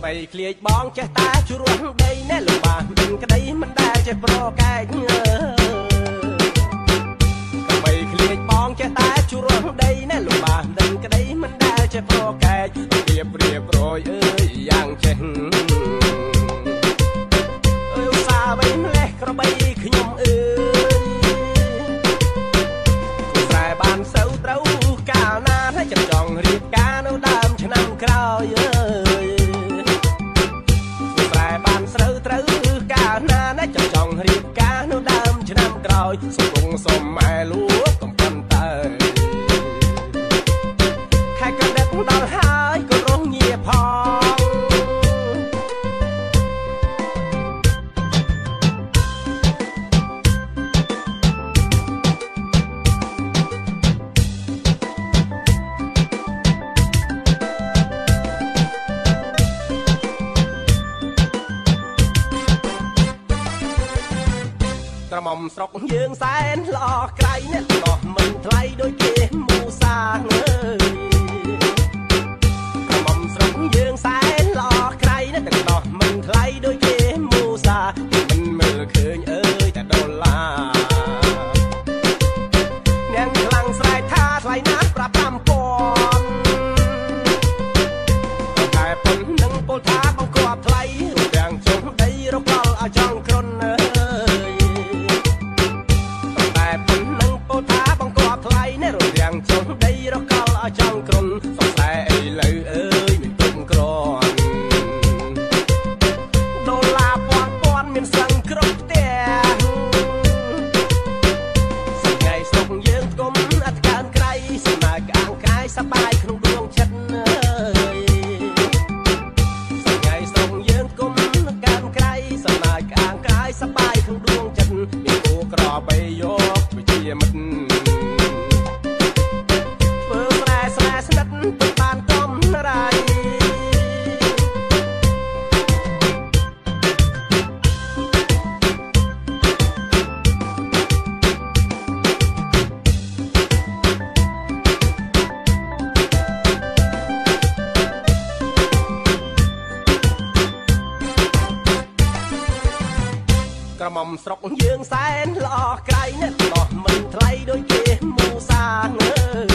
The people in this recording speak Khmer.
បីឃ្លាចបងចេះតែជ្រោះដីណែលោកបាទមិនក្តីមិនដែលចេះប្រកែកបីឃ្លាចបងចេះតែជ្រោះដីណែលោកបាទមិនក្តីមិនដែលចេះប្រកែករៀបរយអើយយ៉ាងចេះអើយឧស្សាហ៍វិញម្លេះក្របីខ្ញុំអើយតែបានសូវត្រូវកាលណាហើយចាំចង់រៀបការនៅដើមឆ្នាំក្រោយអើយតែបានស្រូវត្រូវកាលណាចាំចង់រៀបការនៅដើមឆ្នាំក្រោយសុំសុំម៉ែលោកកំប៉ុនតើខែកដឹកដល់ហើយក៏រងញាផងក្រមុំស្រុកយើងសែនល្អក្រៃអ្នកដោះមិនថ្លៃដូចគេមូសាអើយក្រមុំស្រុកយើងសែនល្អក្រៃអ្នកដោះមិនថ្លៃដូចគេមូសាមិនមើលឃើញអើយតែដុល្លារនាងខ្លាំងស្រែកថាថ្លៃណាស់ប្រាប់5000តែប៉ុននឹងពោលថាបង្គាប់ថ្លៃរូបរាងចុះដីរកលឲ្យចង់គ្រុនចង់ដីរកលឲ្យចង់គ្រុនសង្ស័យអីលើអើយមិនទុំក្រន់ដុល្លារពាន់មានស្លឹងគ្រប់ផ្ទះសង្ហៃស្រុកយើងគុំអត់កើនក្រៃសំណើក្អាងកាយសបាយក្នុងដួងចិត្តអើយសង្ហៃស្រុកយើងគុំកើនក្រៃសំណើក្អាងកាយសបាយក្នុងដួងចិត្តមានគូក្របីយកវិជាមិត្តស្និទ្ធទៅបានកំរៃក្រមុំស្រុកយើងសែនល្អក្រៃអ្នកដោះមិនថ្លៃដូចគេមូសាអើយ